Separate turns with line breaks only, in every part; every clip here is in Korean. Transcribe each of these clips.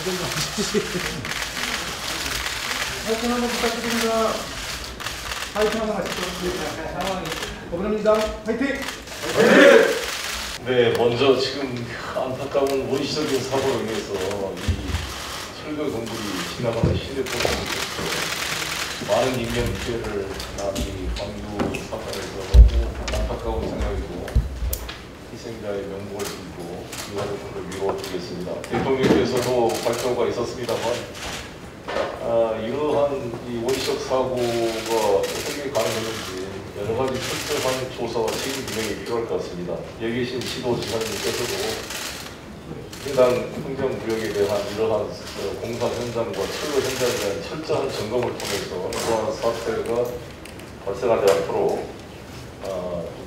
파이팅 한번 부탁드립니다. 파이팅 한번 하시죠. 상황이. 더불어민주당 파이팅!
네, 먼저 지금 안타까운 원시적인 사고로 인해서 이 철거 건물이 지나가는 시내버스에서 많은 인명 피해를 난 이 광주 사건에서 너무 안타까운 생각이고 희생자의 명복을 빌고 유가족들을 위로드리겠습니다. 대통령께서도 발표가 있었습니다만 이러한 이 원시적 사고가 어떻게 가능했는지 여러 가지 철저한 조사와 책임 규명이 필요할 것 같습니다. 여기 계신 시도지사님께서도 해당 행정구역에 대한 이러한 공사 현장과 철거 현장에 대한 철저한 점검을 통해서 이러한 사태가 발생하지 않도록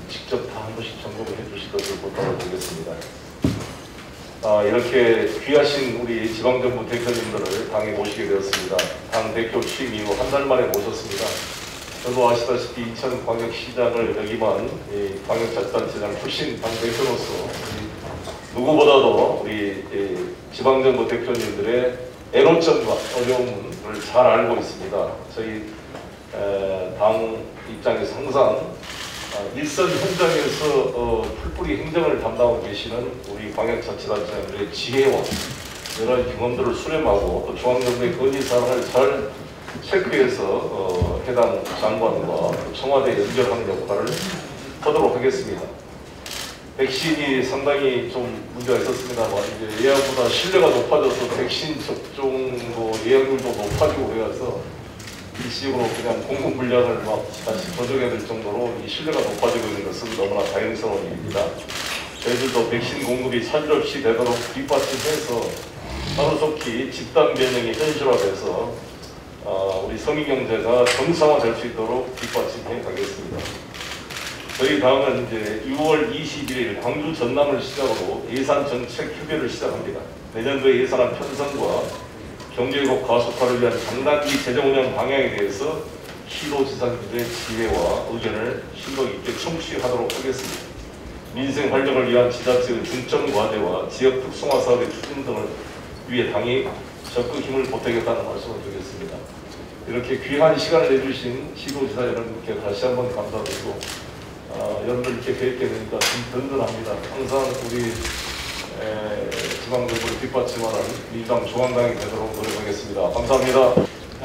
직접 다 한 번씩 점검을 해주실 것을 부탁드리겠습니다. 이렇게 귀하신 우리 지방정부 대표님들을 당에 모시게 되었습니다. 당 대표 취임 이후 한 달 만에 모셨습니다. 저도 아시다시피 인천 광역시장을 역임한 광역자치단체장 출신 당 대표로서 누구보다도 우리 지방정부 대표님들의 애로점과 어려움을 잘 알고 있습니다. 저희 당 입장에서 항상 일선 현장에서 풀뿌리 행정을 담당하고 계시는 우리 광역자치단체장들의 지혜와 여러 경험들을 수렴하고 또 중앙정부의 건의사항을 잘 체크해서 해당 장관과 청와대 연결하는 역할을 하도록 하겠습니다. 백신이 상당히 좀 문제가 있었습니다만 이제 예약보다 신뢰가 높아져서 백신 접종 예약률도 높아지고 그래서 일시적으로 그냥 공급 물량을 막 다시 조정해야 될 정도로 이 신뢰가 높아지고 있는 것은 너무나 다행스러운 일입니다. 저희들도 백신 공급이 차질 없이 되도록 뒷받침해서 하루속히 집단 면역이 현실화돼서 우리 성인경제가 정상화될 수 있도록 뒷받침해 가겠습니다. 저희 당은 이제 6월 21일 광주 전남을 시작으로 예산 정책 협의를 시작합니다. 내년도의 예산안 편성과 경제회복 가속화를 위한 장단기 재정운영 방향에 대해서 시도지사님들의 지혜와 의견을 심도 있게 청취하도록 하겠습니다. 민생 활력을 위한 지자체의 중점 과제와 지역 특성화 사업의 추진 등을 위해 당이 적극 힘을 보태겠다는 말씀을 드리겠습니다. 이렇게 귀한 시간을 내주신 시도지사 여러분께 다시 한번 감사드리고 여러분들 이렇게 뵙게 되니까 좀 든든합니다. 항상 우리 지방정부를 뒷받침하는 민주당 중앙당이 되도록 노력하겠습니다. 감사합니다.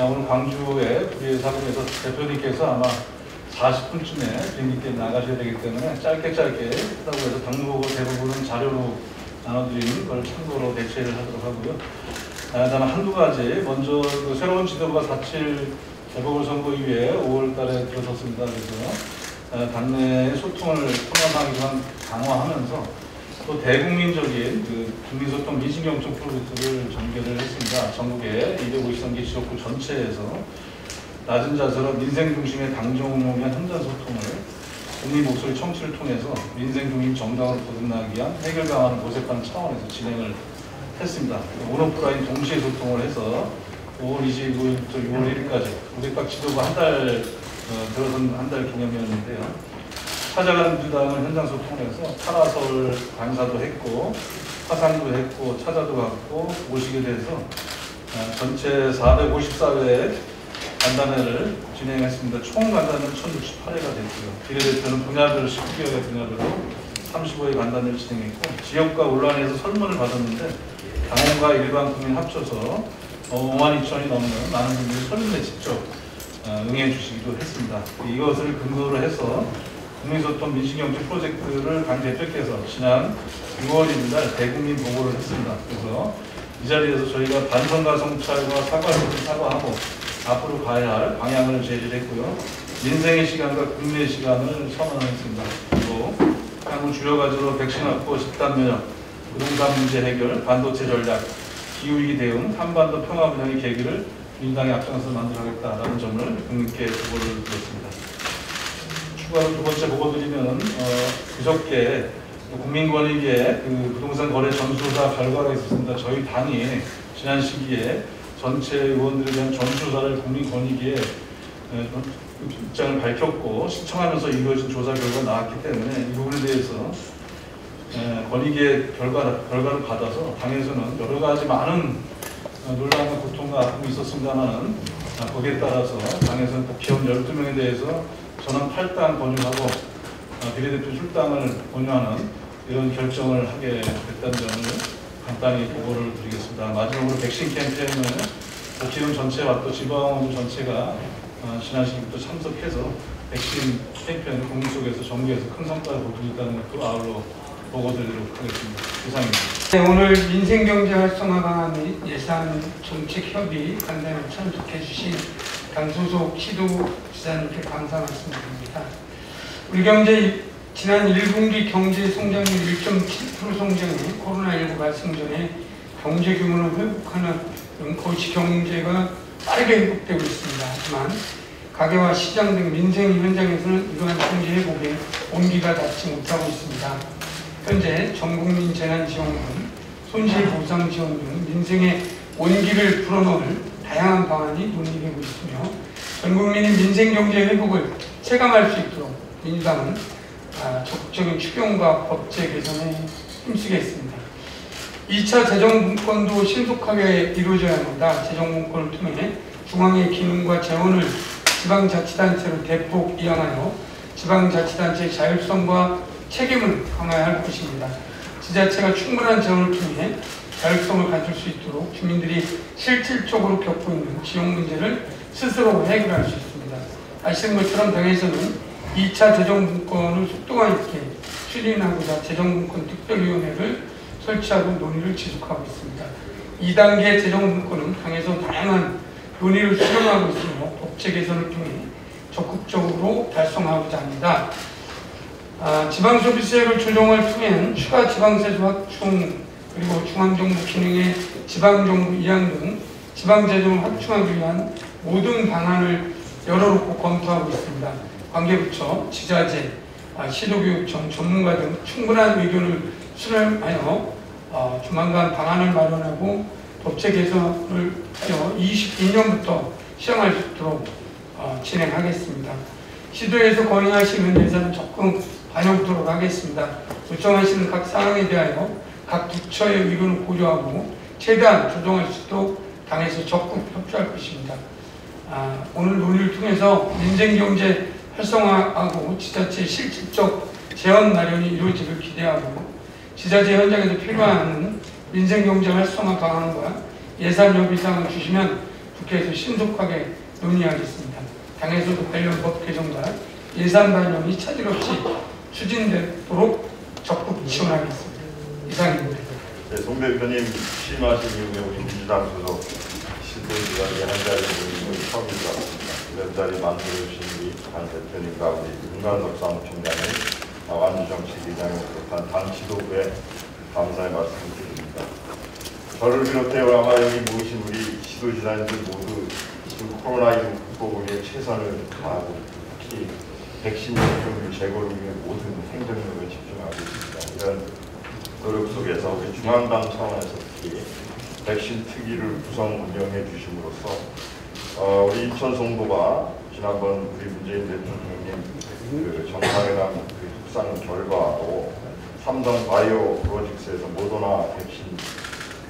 오늘 광주에 우리 사무에서 대표님께서 아마 40분쯤에 비행기에 나가셔야 되기 때문에 짧게 하다고 해서 당무보고 대부분은 자료로 나눠드리는 걸 참고로 대체를 하도록 하고요. 다만 한두 가지, 먼저 그 새로운 지도부가 4.7 재보궐선거 이후에 5월 달에 들어섰습니다. 그래서 당내의 소통을 통합하기만 강화하면서 또 대국민적인 그 국민소통 민심경청 프로젝트를 전개를 했습니다. 전국의 253개 지역구 전체에서 낮은 자세로 민생 중심의 당정운용 및 현장 소통을 국민 목소리 청취를 통해서 민생 중심 정당으로 거듭나기 위한 해결 방안을 모색하는 차원에서 진행을 했습니다. 온오프라인 동시에 소통을 해서 5월 25일부터 6월 1일까지 우리 각 지도부 들어선 한 달 기념이었는데요. 찾아가는 민주당을 현장 소통해서 파라솔 강사도 했고 화상도 했고 찾아도 갔고 모시게 돼서 전체 454회 간담회를 진행했습니다. 총 간담회는 1068회가 됐고요. 비례대표는 분야별 19개의 분야별로 35회 간담회를 진행했고 지역과 온라인에서 설문을 받았는데 당원과 일반 국민 합쳐서 5만 2천이 넘는 많은 분들이 설문에 직접 응해 주시기도 했습니다. 이것을 근거로 해서 국민소통 민심경청 프로젝트를 강 대표께서 지난 6월 1일 날 대국민 보고를 했습니다. 그래서 이 자리에서 저희가 반성과 성찰과 사과하고 앞으로 가야 할 방향을 제시했고요. 민생의 시간과 국민의 시간을 선언했습니다. 그리고 향후 주요 과제로 백신 확보, 집단 면역, 부동산 문제 해결, 반도체 전략, 기후위기 대응, 한반도 평화 분야의 계기를 민주당이 앞장서 만들어가겠다라는 점을 국민께 보고를 드렸습니다. 추가로 두 번째 보고 드리면 그저께 국민권익위의 그 부동산 거래 전수조사 결과가 있었습니다. 저희 당이 지난 시기에 전체 의원들에 대한 전수조사를 국민권익위에 입장을 밝혔고 신청하면서 이루어진 조사 결과가 나왔기 때문에 이 부분에 대해서 권익위의 결과를 받아서 당에서는 여러 가지 많은 놀라운 고통과 아픔이 있었습니다만 거기에 따라서 당에서는 국회의원 12명에 대해서 전원 8당 권유하고 비례대표 출당을 권유하는 이런 결정을 하게 됐다는 점을 간단히 보고를 드리겠습니다. 마지막으로 백신 캠페인을 국회의원 전체와 또 지방의원 전체가 지난 시기부터 참석해서 백신 캠페인을 국민 속에서 정부에서 큰 성과를 거두고 있다는 것도 아울러 보고드리도록 하겠습니다. 이상입니다.
네, 오늘 민생경제 활성화 방안 및 예산 정책 협의 간담회 참석해 주신 당 소속 시도지사님께 감사 말씀드립니다. 우리 경제 지난 1분기 경제 성장률 1.7% 성장에 코로나19 발생 전에 경제 규모를 회복하는 거시 경제가 빠르게 회복되고 있습니다. 하지만 가계와 시장 등 민생 현장에서는 이러한 경제 회복에 온기가 닿지 못하고 있습니다. 현재 전국민 재난지원금, 손실보상지원 등 민생의 온기를 불어넣을 다양한 방안이 논의되고 있으며 전국민이 민생경제 회복을 체감할 수 있도록 민주당은 적극적인 추경과 법제 개선에 힘쓰겠습니다. 2차 재정분권도 신속하게 이루어져야 합니다. 재정분권을 통해 중앙의 기능과 재원을 지방자치단체로 대폭 이양하여 지방자치단체의 자율성과 책임을 강화해야 할 것입니다. 지자체가 충분한 재원을 통해 자율성을 가질 수 있도록 주민들이 실질적으로 겪고 있는 지역 문제를 스스로 해결할 수 있습니다. 아시는 것처럼 당에서는 2차 재정분권을 속도감 있게 추진하고자 재정분권 특별위원회를 설치하고 논의를 지속하고 있습니다. 2단계 재정분권은 당에서 다양한 논의를 수렴하고 있으며 법제 개선을 통해 적극적으로 달성하고자 합니다. 지방소비세를 조정을 통한 추가 지방세수 확충 그리고 중앙정부 기능의 지방정부 이양 등 지방재정을 확충하기 위한 모든 방안을 열어놓고 검토하고 있습니다. 관계부처, 지자체, 시도교육청, 전문가 등 충분한 의견을 수렴하여 조만간 방안을 마련하고 법제 개선을 하여 22년부터 시행할 수 있도록 진행하겠습니다. 시도에서 건의하시는 예산은 적극 반영토록 하겠습니다. 요청하시는 각 사항에 대하여 각 부처의 의견을 고려하고 최대한 조정할 수 있도록 당에서 적극 협조할 것입니다. 오늘 논의를 통해서 민생경제 활성화하고 지자체의 실질적 재원 마련이 이루어지길 기대하고 지자체 현장에서 필요한 민생경제 활성화 방안과 예산 협의사항을 주시면 국회에서 신속하게 논의하겠습니다. 당에서도 관련 법 개정과 예산 반영이 차질 없이 추진되도록 적극 지원하겠습니다. 이상입니다.
네, 송 대표님 취임하신 이후에 우리 민주당 소속 시도지사의 한 자리 모임은 처음이죠. 이런 자리 만들어주신 우리 당 대표님과 우리 윤관석 사무총장의 완주정책위원장을 비롯한 당 지도부에 감사의 말씀을 드립니다. 저를 비롯해 아마 여기 모이신 우리 시도지사님들 모두 지금 코로나19 극복을 위해 최선을 다하고 특히 백신 접종률 제고를 위해 모든 행정력을 집중하고 있습니다. 이런 노력 속에서 우리 중앙당 차원에서 특히 백신 특위를 구성 운영해 주심으로써 우리 인천 송도가 지난번 우리 문재인 대통령님 그 정상회담 그 협상 결과로 삼성 바이오 로직스에서 모더나 백신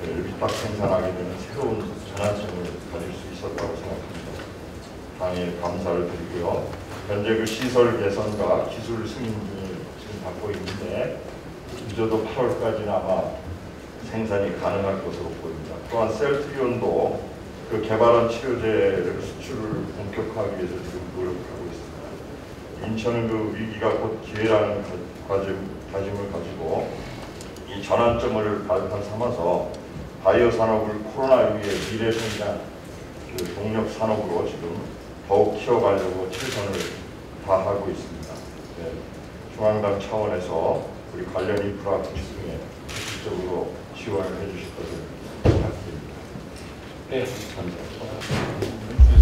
위탁 생산하게 되는 새로운 전환점을 가질 수 있었다고 생각합니다. 당에 감사를 드리고요. 현재 그 시설 개선과 기술 승인 등을 지금 받고 있는데 늦어도 8월까지는 아마 생산이 가능할 것으로 보입니다. 또한 셀트리온도 그 개발한 치료제를 수출을 본격화하기 위해서 지금 노력하고 있습니다. 인천은 그 위기가 곧 기회라는 다짐을 가지고 이 전환점을 발판 삼아서 바이오 산업을 코로나19의 미래 성장 그 동력 산업으로 지금 더욱 키워가려고 최선을 다하고 있습니다. 네, 중앙당 차원에서 우리 관련 인프라 구축 등에 적극적으로 지원을 해주실 것을 부탁드립니다.
네,
감사합니다.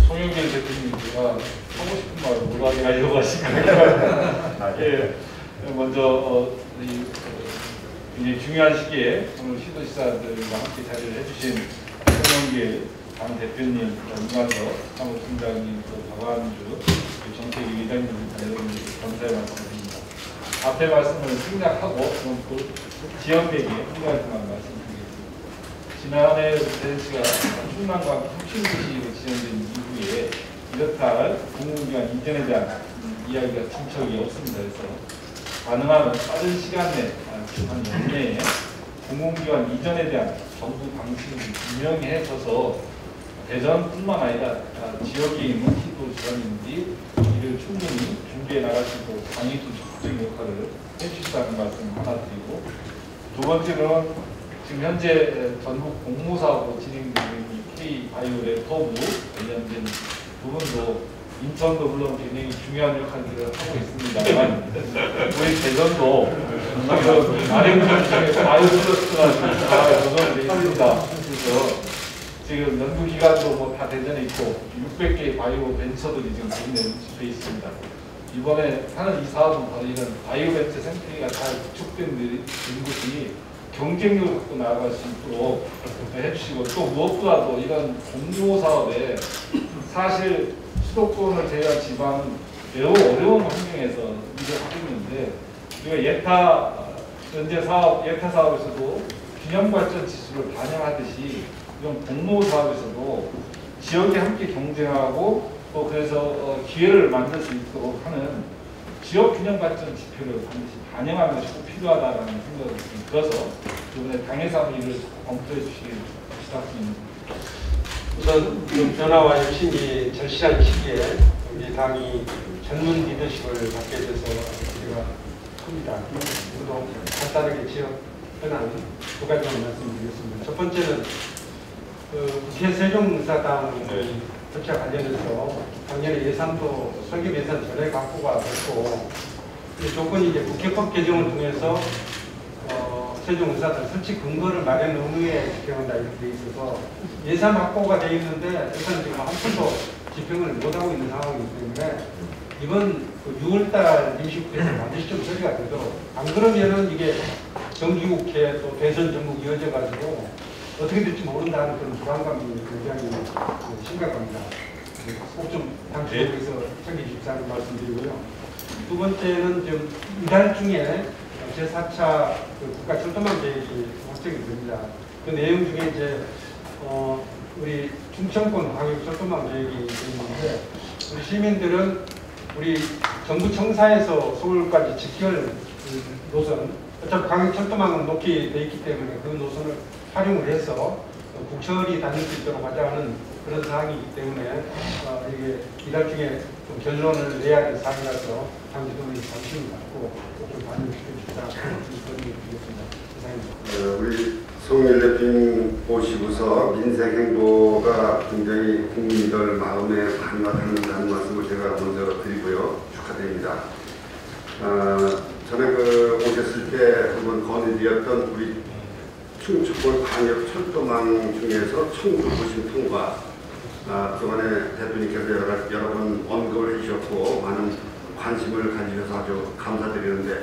송영길 대표님께서 하고 싶은 말 무관하게 하려고 하시니까 예, 먼저 굉장히 중요한 시기에 오늘 시도지사들과 함께 자리를 해주신 송영길 당 대표님, 윤관석 사무총장님, 또 박완주 정책위 의장님입니다. 여러분들 감사의 말씀드립니다. 앞에 말씀을 생략하고 지역대기 한 가지만 말씀드리겠습니다. 지난해 대지가 충남과 혁신도시로 지정된 이후에 이렇다 할 공공기관 이전에 대한 이야기가 진척이 없습니다. 그래서 가능하면 빠른 시간 내, 한 연내에 공공기관 이전에 대한 정부 방침을 분명히해서서 대전뿐만 아니라 지역에 있는 시도지사님들이 이를 충분히 준비해 나갈 수 있도록 방역도 적극적인 역할을 해주시다는 말씀 하나 드리고, 두 번째는 지금 현재 전국 공모사업으로 진행되는 이 K-바이오 랩터브 관련된 부분도 인천도 물론 굉장히 중요한 역할들을 하고 있습니다만 우리 대전도 아래부분 중에서 바이오 플러스가 조성되어 있습니다. 그래서 지금 연구기관도 뭐 다 대전에 있고 600개의 바이오 벤처들이 지금 진행되어 있습니다. 이번에 하는 이 사업은 바로 이런 바이오 벤처 생태계가 잘 구축된 곳이 경쟁력을 갖고 나아갈 수 있도록 해주시고, 또 무엇보다도 이런 공모 사업에 사실 수도권을 제외한 지방은 매우 어려운 환경에서 일을 하고 있는데, 우리가 현재 예타 사업에서도 균형 발전 지수를 반영하듯이 이런 공모 사업에서도 지역이 함께 경쟁하고 또 그래서 기회를 만들 수 있도록 하는 지역 균형 발전 지표를 반드시 반영하는 것이 꼭 필요하다는 생각이 들어서 이번에 당에서 이를 검토해 주시길 부탁드립니다.
우선 변화와 혁신이 절실한 시기에 우리 당이 젊은 리더십을 갖게 돼서 우리가 큽니다. 저도 간단하게 지역 현안 두 가지만 말씀드리겠습니다. 첫 번째는 국회 세종의사당 설치와 관련해서 작년에 예산도 설계 예산 전에 갖고가 됐고, 이 조건이 이제 국회법 개정을 통해서 세종의사당 설치 근거를 마련 의무에 집행한다 이렇게 돼 있어서 예산 확보가 돼 있는데 예산은 지금 한 푼도 집행을 못하고 있는 상황이기 때문에 이번 6월달 임시국회에서 반드시 좀 처리가 되도록, 안 그러면은 이게 정기국회 또 대선 전국 이어져 가지고 어떻게 될지 모른다는 그런 불안감이 굉장히 심각합니다. 꼭 좀 당시에서 챙겨주십사는 말씀드리고요. 두 번째는 지금 이달 중에 제4차 국가철도망 계획이 확정이 됩니다. 그 내용 중에 이제 우리 충청권 광역철도망 계획이 있는데, 우리 시민들은 우리 정부 청사에서 서울까지 직결 노선, 어차피 광역철도망은 높이 돼 있기 때문에 그 노선을 활용을 해서 국철이 다닐 수 있도록 하자는 그런 사항이기 때문에 이게 이달 중에 좀 결론을 내야 될 사항이라서 당지도의 관심을 갖고 좀 반영시켜 주시다 그런 드리겠습니다.
우리 송일 대표님 모시고서 민생 행보가 굉장히 국민들 마음에 반영된다는 말씀을 제가 먼저 드리고요. 축하드립니다. 전에 오셨을 때 한번 건의드렸던 우리 충청권 광역 철도망 중에서 청주부신 통과, 그동안에 대표님께서 여러 번 언급을 해주셨고 많은 관심을 가지셔서 아주 감사드리는데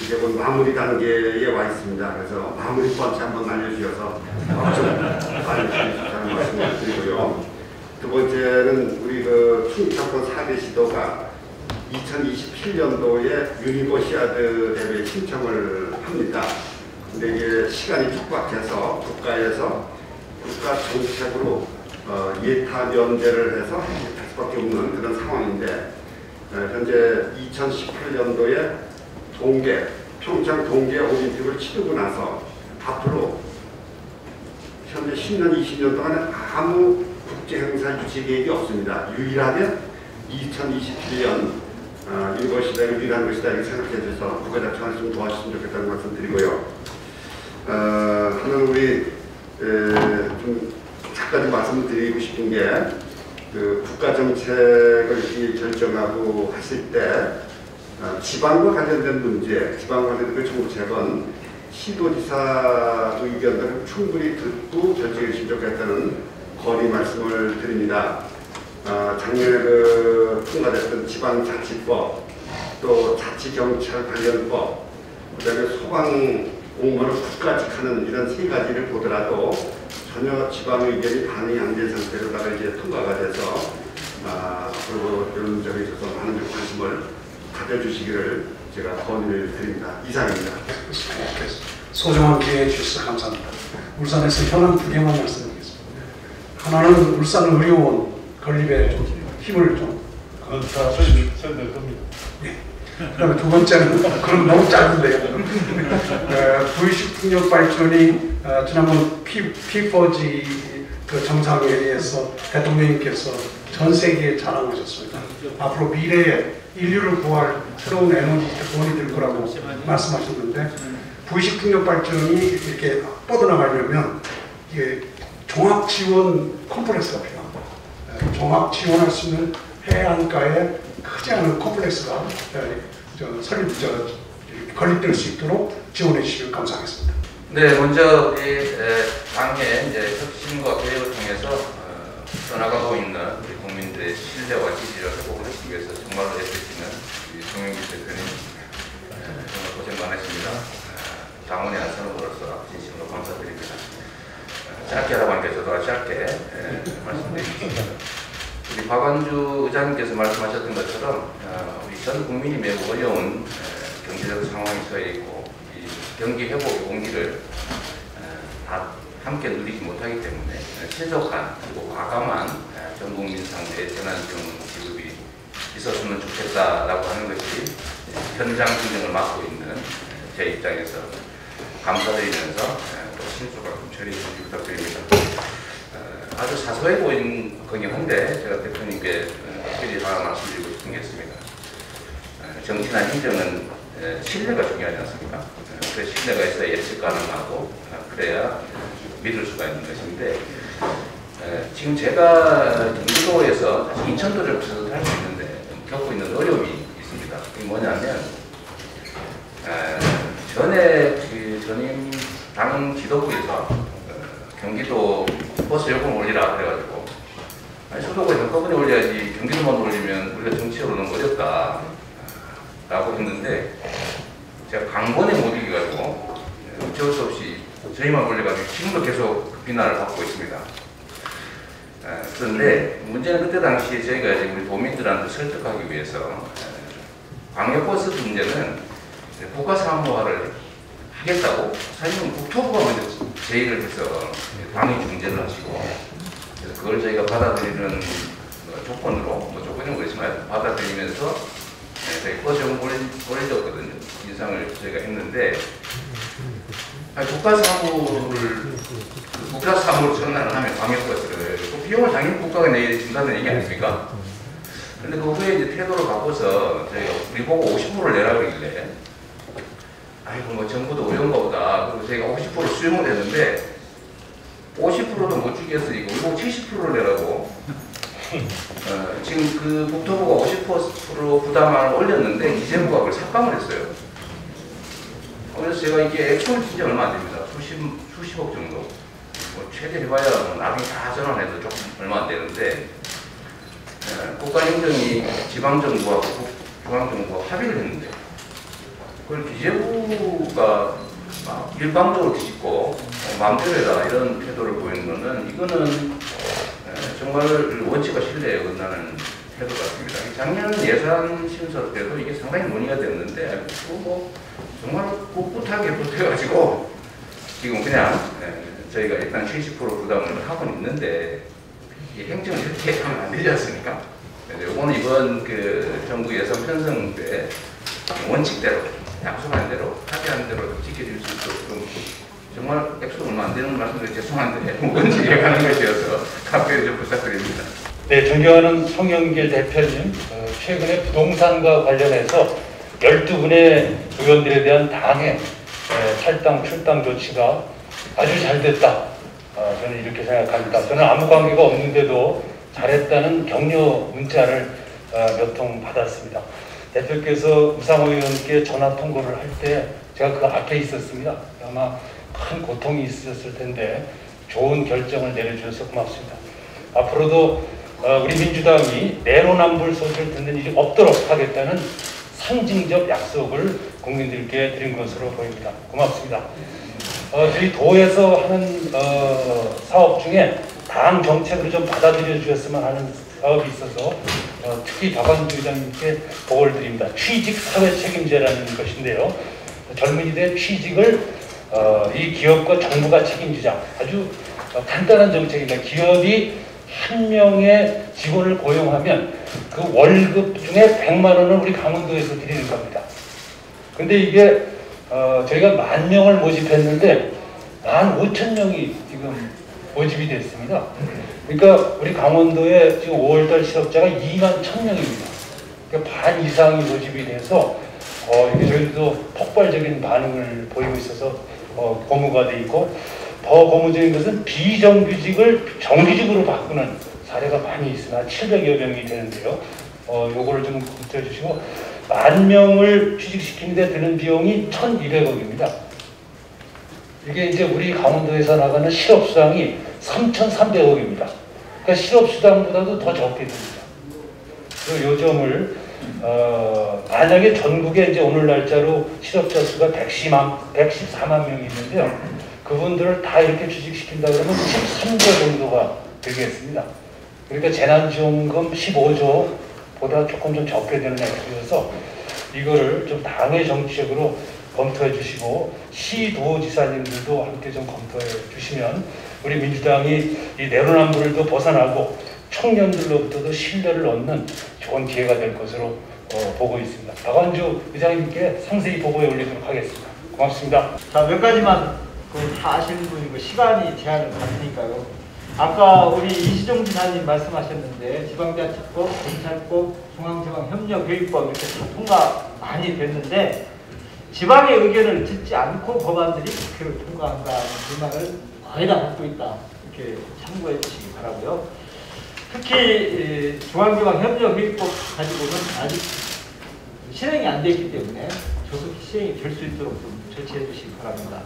이제 곧 마무리 단계에 와 있습니다. 그래서 마무리 펀치 한번 알려주셔서 좀 알려주시라는 말씀을 드리고요. 두 번째는 우리 충청권 4개 시도가 2027년도에 유니버시아드 대회 신청을 합니다. 근데 이게 시간이 촉박해서 국가에서 국가 정책으로 예타 면제를 해서 할 수밖에 없는 그런 상황인데, 현재 2018년도에 평창 동계 올림픽을 치르고 나서 앞으로 현재 10년, 20년 동안에 아무 국제 행사 유치 계획이 없습니다. 유일하게 2027년 유니버시아드를 위한 것이다 이렇게 생각해 주셔서 국가자치관을 좀 도와주시면 좋겠다는 말씀 드리고요. 하나는 우리 좀 잠깐 말씀을 드리고 싶은 게, 국가 정책을 결정하고 하실 때 지방과 관련된 문제, 지방과 관련된 정책은 시도지사 의견들을 충분히 듣고 결정해 주시면 좋겠다는 건의 말씀을 드립니다. 작년에 통과됐던 지방자치법, 또 자치경찰 관련법, 그다음에 소방공무원을 국가직 하는 이런 세 가지를 보더라도 전혀 지방 의견이 반영이 안 된 상태로다가 이제 통과가 돼서 앞으로 이런 점에 있어서 많은 관심을 가져주시기를 제가 건의를 드립니다. 이상입니다.
소중한 기회 주셔서 감사합니다. 울산에서 현안 2개만 말씀드리겠습니다. 하나는 울산 의료원 건립에 좀 힘을 좀
설득 겁니다.
그다음에 두 번째는 그럼 너무 짧은데요. V10 풍력 발전이 지난번 P4G 그 정상회의에서 대통령님께서 전 세계에 자랑하셨습니다. 앞으로 미래에 인류를 구할 새로운 에너지 자원이 될 거라고 말씀하셨는데 V10 풍력 발전이 이렇게 뻗어나가려면 이게 종합 지원 컴플렉스가 필요합니다. 종합 지원할 수 있는 해안가에 크지 않은 컴플렉스가 건립될 수 있도록 지원해 주시면 감사하겠습니다.
네, 먼저 우리 당의 이제 혁신과 개혁을 통해서 떠나가고 있는 우리 국민들의 신뢰와 지지를 회복하기 위해서 정말로 애쓰시는 우리 송영길 대표님 정말 고생 많으십니다. 당원의 한 사람으로서 진심으로 감사드립니다. 짧게 하라고 하니까 저도 짧게 말씀드리겠습니다. 우리 박완주 의장님께서 말씀하셨던 것처럼 우리 전 국민이 매우 어려운 경제적 상황에 처해 있고 이 경기 회복의 공기를 다 함께 누리지 못하기 때문에 신속한 그리고 과감한 전 국민 상대의 재난지원 지급이 있었으면 좋겠다라고 하는 것이 현장 진정을 맡고 있는 제 입장에서 감사드리면서 또 신속하게 처리 부탁드립니다. 아주 사소해 보이는 거긴 한데 제가 대표님께 확실히 하나 말씀드리고 싶은 게 있습니다. 정치나 행정은 신뢰가 중요하지 않습니까? 그래서 신뢰가 있어야 예측 가능하고 그래야 믿을 수가 있는 것인데 지금 제가 경기도에서 인천도를 비슷할 수 있는데 겪고 있는 어려움이 있습니다. 이게 뭐냐면 전에 그 전임 당 지도부에서 경기도 버스 요금 올리라 그래가지고 아니 수도권 한꺼번에 올려야지 경기도만 올리면 우리가 정치적으로 너무 어렵다 라고 했는데 제가 강권에 못 이겨가지고 어쩔 수 없이 저희만 올려가지고 지금도 계속 비난을 받고 있습니다. 그런데 문제는 그때 당시에 저희가 이제 우리 도민들한테 설득하기 위해서 광역버스 문제는 국가사무화를 하겠다고 사실은 국토부가 먼저 제의를 해서 당이 중재를 하시고 그래서 그걸 저희가 받아들이는 조건으로 뭐 조건은 그렇지만 받아들이면서 저희 버스용 올려줬거든요. 인상을 저희가 했는데 국가사무를 전환을 하면 광역버스를 그 비용을 당연히 국가가 내준다는 얘기 아닙니까? 근데 그 후에 이제 태도를 바꿔서 저희가 우리 보고 50%를 내라 그러길래 아이고 뭐 정부도 어려운가 보다. 그리고 저희가 50% 수용을 했는데 50%도 못 주겠으니까 우리 보고 70%를 내라고 지금 그 국토부가 50% 부담을 올렸는데 기재부가 그걸 삭감을 했어요. 그래서 제가 이게 액수는 진짜 얼마 안 됩니다. 수십억 정도. 뭐 최대 해봐야 뭐 나중에 다 전환해도 조금 얼마 안 되는데 국가행정이 지방정부하고 중앙정부가 합의를 했는데 그걸 기재부가 일방적으로 뒤집고 마음대로 해라 이런 태도를 보이는 거는 이거는 정말 원칙과 신뢰에 어긋나는 태도 같습니다. 작년 예산 심사 때도 이게 상당히 논의가 됐는데 뭐 정말 꿋꿋하게 붙어가지고 지금 그냥 저희가 일단 70% 부담을 하고 있는데 이 행정을 이렇게 하면 안 되지 않습니까? 이거는 이번 그 정부 예산 편성 때 원칙대로 약속한 대로 합의한 대로 지켜줄 수 있도록 정말 액수 얼마 안 되는 말씀드려 죄송한데 원칙에 가는 것이어서 답변 좀 부탁드립니다.
네, 존경하는 송영길 대표님, 최근에 부동산과 관련해서 12분의 의원들에 대한 당의 탈당, 출당 조치가 아주 잘 됐다. 저는 이렇게 생각합니다. 저는 아무 관계가 없는데도 잘했다는 격려 문자를 몇 통 받았습니다. 대표께서 우상호 의원께 전화 통보를 할 때 제가 그 앞에 있었습니다. 아마 큰 고통이 있으셨을 텐데 좋은 결정을 내려주셔서 고맙습니다. 앞으로도 우리 민주당이 내로남불 소리를 듣는 일이 없도록 하겠다는 상징적 약속을 국민들께 드린 것으로 보입니다. 고맙습니다. 저희 도에서 하는 사업 중에 당 정책으로 좀 받아들여 주셨으면 하는 사업이 있어서 특히 박완주 의장님께 보고를 드립니다. 취직 사회 책임제라는 것인데요. 젊은이들의 취직을 이 기업과 정부가 책임지자. 아주 간단한 정책입니다. 기업이 한 명의 직원을 고용하면 그 월급 중에 100만 원을 우리 강원도에서 드리는 겁니다. 근데 이게 저희가 10,000명을 모집했는데 15,000명이 지금 모집이 됐습니다. 그러니까 우리 강원도에 지금 5월달 실업자가 21,000명입니다. 그러니까 반 이상이 모집이 돼서 이게 저희도 폭발적인 반응을 보이고 있어서 고무가 돼 있고, 더 고무적인 것은 비정규직을 정규직으로 바꾸는 사례가 많이 있으나 700여 명이 되는데요. 요거를 좀 검토해 주시고, 10,000명을 취직시키는 데 드는 비용이 1,200억입니다. 이게 이제 우리 강원도에서 나가는 실업수당이 3,300억입니다. 그러니까 실업수당보다도 더 적게 듭니다. 요 점을 만약에 전국에 이제 오늘 날짜로 실업자 수가 114만 명이 있는데요. 그분들을 다 이렇게 취직시킨다 그러면 13조 정도가 되겠습니다. 그러니까 재난지원금 15조보다 조금 좀 적게 되는 액수여서 이거를 좀 당의 정책으로 검토해 주시고, 시도지사님들도 함께 좀 검토해 주시면 우리 민주당이 이 내로남불도 벗어나고 청년들로부터도 신뢰를 얻는 좋은 기회가 될 것으로 보고 있습니다. 박완주 의장님께 상세히 보고에 올리도록 하겠습니다. 고맙습니다.
자, 몇 가지만 다 아시는 분이고 시간이 제한을 받으니까요. 아까 우리 이시종 지사님 말씀하셨는데 지방자치법, 경찰법, 중앙지방협력교육법 이렇게 다 통과 많이 됐는데 지방의 의견을 듣지 않고 법안들이 국회를 통과한다는 불만을 거의 다 받고 있다. 이렇게 참고해 주시기 바라고요. 특히 중앙지방협력교육법 가지고는 아직 실행이 안 됐기 때문에 조속히 실행이 될 수 있도록 좀 조치해 주시기 바랍니다.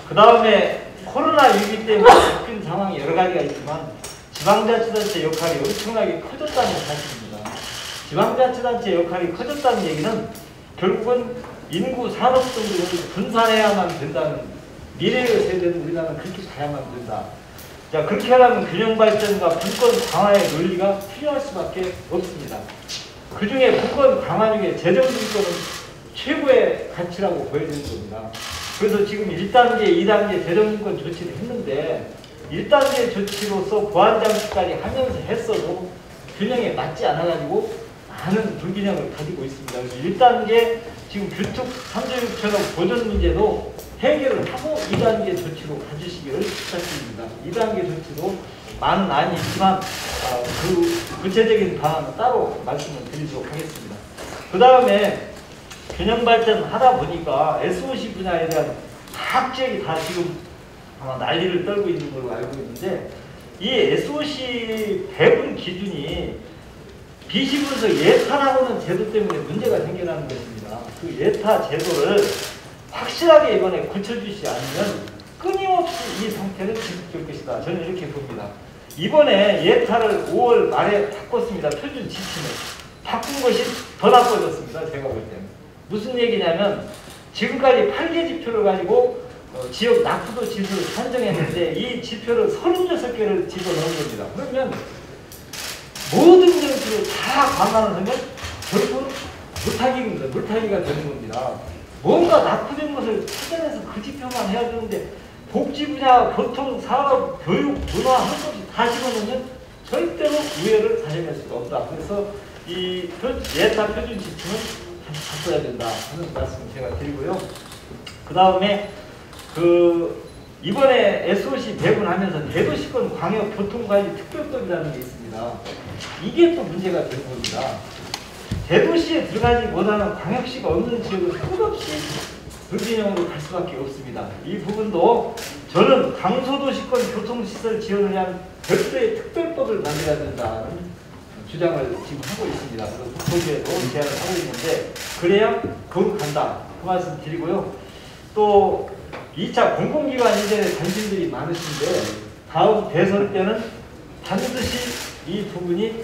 그 다음에 코로나 위기 때문에 바뀐 상황이 여러 가지가 있지만 지방자치단체 역할이 엄청나게 커졌다는 사실입니다. 지방자치단체 역할이 커졌다는 얘기는 결국은 인구 산업성을 분산해야만 된다는, 미래의 세대는 우리나라는 그렇게 가야만 된다. 자, 그렇게 하려면 균형발전과 분권 강화의 논리가 필요할 수밖에 없습니다. 그 중에 분권 강화 중에 재정분권은 최고의 가치라고 보여지는 겁니다. 그래서 지금 1단계, 2단계 재정분권 조치를 했는데 1단계 조치로서 보완장치까지 하면서 했어도 균형에 맞지 않아가지고 많은 불균형을 가지고 있습니다. 그래서 1단계 지금 규칙 3조 6천억 보전 문제도 해결을 하고 2단계 조치로 가주시기를 부탁드립니다. 2단계 조치도 많은 안이 있지만 그 구체적인 방안은 따로 말씀을 드리도록 하겠습니다. 그 다음에 균형 발전 하다 보니까 SOC 분야에 대한 각 지역이 다 지금 아마 난리를 떨고 있는 걸로 알고 있는데, 이 SOC 배분 기준이 비시분석 예타라고는 제도 때문에 문제가 생겨나는 것입니다. 그 예타 제도를 확실하게 이번에 고쳐주시지 않으면 끊임없이 이 상태를 지속될 것이다. 저는 이렇게 봅니다. 이번에 예타를 5월 말에 바꿨습니다. 표준 지침을. 바꾼 것이 더 나빠졌습니다. 제가 볼 때는. 무슨 얘기냐면 지금까지 8개 지표를 가지고 지역 낙후도 지수를 산정했는데 이 지표를 36개를 집어넣은 겁니다. 그러면 모든 정치를 다 감안을 하면 결국은 물타기입니다. 물타기가 되는 겁니다. 뭔가 낙후된 것을 찾아내서 그 지표만 해야 되는데 복지 분야, 교통, 사업, 교육, 문화 한 것이 다 집어넣으면 절대로 우회를 가져갈 수가 없다. 그래서 이 예타 표준 지침은 다시 바꿔야 된다 하는 말씀을 제가 드리고요. 그 다음에 이번에 SOC 배분하면서 대도시권 광역교통관리 특별법이라는 게 있습니다. 이게 또 문제가 되는 겁니다. 대도시에 들어가지보다는 광역시가 없는 지역은 끝없이 불균형으로 갈 수밖에 없습니다. 이 부분도 저는 강소도시권 교통시설 지원을 위한 별도의 특별법을 만들어야 된다는 주장을 지금 하고 있습니다. 그래서 국토부에도 제안을 하고 있는데 그래야 거룩한다. 그 말씀 드리고요. 또 2차 공공기관 이전에 관심들이 많으신데 다음 대선 때는 반드시 이 부분이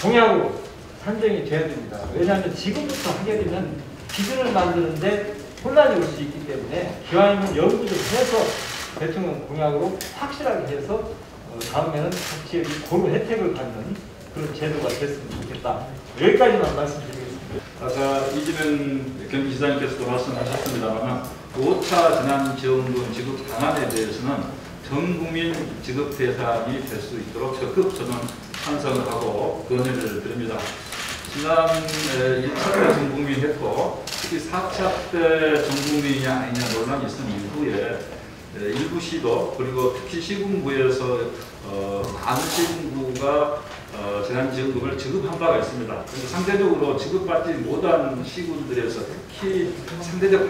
공약으로 산정이 돼야 됩니다. 왜냐하면 지금부터 하게 되면 기준을 만드는데 혼란이 올 수 있기 때문에 기왕이면 연구 좀 해서 대통령 공약으로 확실하게 해서 다음에는 각 지역이 고루 혜택을 받는 그런 제도가 됐으면 좋겠다. 여기까지만 말씀드리겠습니다.
아까 이재명 경기지사님께서도 말씀하셨습니다만 5차 재난지원금 지급 방안에 대해서는 전 국민 지급 대상이 될 수 있도록 적극 저는 찬성을 하고 건의를 드립니다. 지난 1차 때 전 국민 했고 특히 4차 때 전 국민이 아니냐 논란이 있은 이후에 일부 시도 그리고 특히 시군구에서 많은 시군구가 재난지원금을 지급한 바가 있습니다. 그래서 상대적으로 지급받지 못한 시군들에서 특히 상대적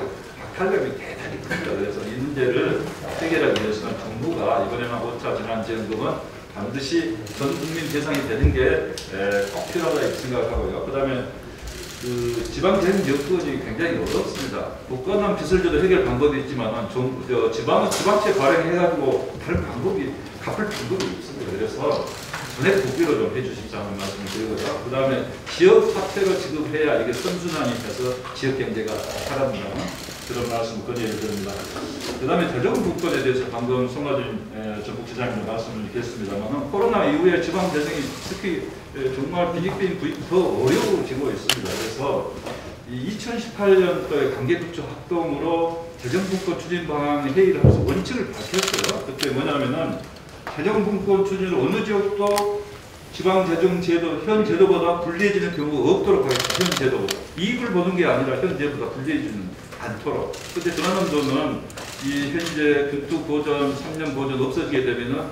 박탈감이 대단히 큽니다. 그래서 이 문제를 해결하기 위해서는 정부가 이번에는 5차 재난지원금은 반드시 전 국민 대상이 되는 게 꼭 필요하다 이렇게 생각하고요. 그 다음에 지방재정 여건이 굉장히 어렵습니다. 국가는 빚을 져도 해결 방법이 있지만 지방은 지방채 발행해가지고 다른 방법이 갚을 방법이 없습니다. 그래서 전액 국비로 좀 해주시자는 말씀을 드리고요. 그 다음에 지역 사채로 지급해야 이게 선순환이 돼서 지역 경제가 살아난다는 그런 말씀 건의를 드립니다. 그 다음에 재정분권에 대해서 방금 송하진 전국시장님 말씀을 드렸습니다만 코로나 이후에 지방 재정이 특히 정말 비익빈 더 어려워지고 있습니다. 그래서 2018년도에 관계부처 합동으로 재정분권 추진 방안 회의를 하면서 원칙을 밝혔어요. 그때 뭐냐면은 재정분권 추진을 어느 지역도 지방재정제도 현 제도보다 불리해지는 경우가 없도록 하겠다. 현 제도보다 이익을 보는 게 아니라 현 제도보다 불리해지는 않도록. 그때 전환원도는 이 현재 균투 보전 3년 보전 없어지게 되면은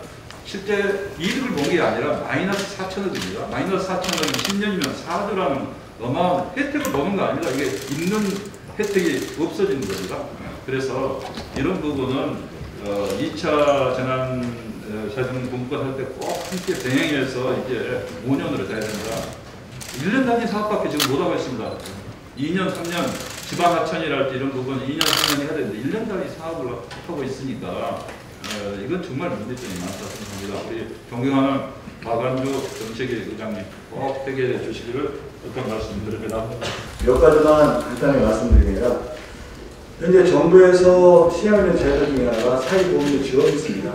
실제 이익을 본 게 아니라 마이너스 4천억입니다. 마이너스 4천억이 10년이면 4조라는 어마어마한 혜택을 보는 거 아니라 이게 있는 혜택이 없어지는 겁니다. 그래서 이런 부분은 2차 재난분권 할 때 꼭 함께 병행해서 이제 5년으로 돼야 된다. 1년 단위 사업밖에 지금 못하고 있습니다. 2년, 3년 지방하천이랄지 이런 부분 2년, 3년 해야 되는데 1년 단위 사업을 하고 있으니까 이건 정말 문제점이 많다고 생각합니다. 우리 존경하는 박완주 정책위 의장님 꼭 해결해 주시기를 어떤 말씀드립니다.
몇 가지만 간단히 말씀드립니다. 현재 정부에서 시행하는 제도 중에 하나가 사회보험료 지원이 있습니다.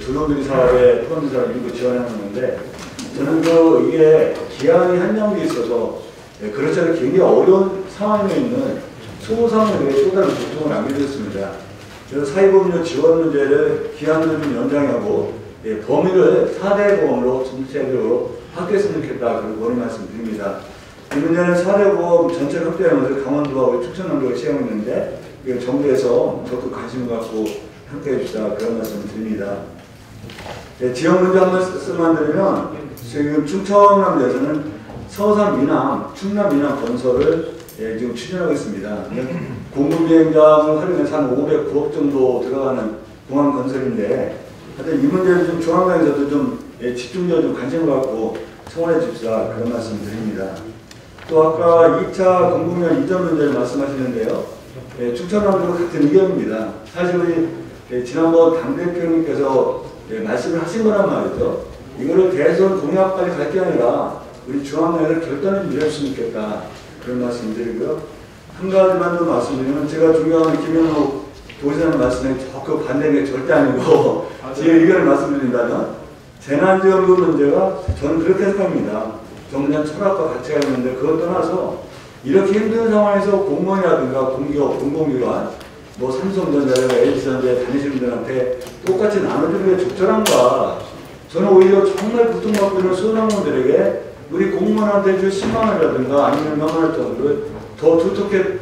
두루두리 사업에 토건사를 일부 지원하는 건데 저는 이게 기한이 한정돼 있어서 그렇지 않게 굉장히 어려운 상황에 있는 소상공인에게 또 다른 고통을 안겨줬습니다. 그래서 사회보험료 지원 문제를 기한을 좀 연장하고 범위를 4대 보험으로 전체적으로 확대했으면 좋겠다. 그리고 권유 말씀드립니다. 이 문제는 4대 보험 전체를 확대하면서 강원도와 충청남도가 시행했는데 정부에서 적극 관심을 갖고 함께해 주시다 그런 말씀을 드립니다. 지역 문제 한 말씀만 드리면 지금 충청남도에서는 서산 미남, 충남 미남 건설을 지금 추진하고 있습니다. 공군비행장을 활용해서 한 509억 정도 들어가는 공항 건설인데 하여튼 이 문제를 좀 중앙당에서도 좀 집중적으로 좀 관심을 갖고 청원해 줍시다 그런 말씀 드립니다. 또 아까 2차 공공연 이전 문제를 말씀하시는데요. 충청남도도 같은 의견입니다. 사실 우리 지난번 당대표님께서 말씀을 하신 거란 말이죠. 이거를 대선 공약까지 갈 게 아니라 우리 중앙당에서 결단을 내렸으면 좋겠다 그런 말씀 드리고요. 한 가지만 더 말씀드리면 제가 존경하는 김현욱 도지사님 말씀에 적극 반대는 게 절대 아니고 제 의견을 말씀드린다면 재난지원금 문제가 저는 그렇게 생각합니다. 정부는 철학과 가치가 있는데 그것 떠나서 이렇게 힘든 상황에서 공무원이라든가 공기업, 공공기관, 뭐 삼성전자나 LG전자에 다니시는 분들한테 똑같이 나눠주는 게 적절한가? 저는 오히려 정말 고통받고 있는 소상공인들에게 우리 공무원한테 줄 10만 원이라든가 아니면 몇만 원 정도를 더 두텁게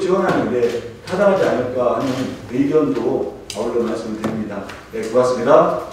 지원하는 게 타당하지 않을까 하는 의견도 아울러 말씀드립니다. 네, 고맙습니다.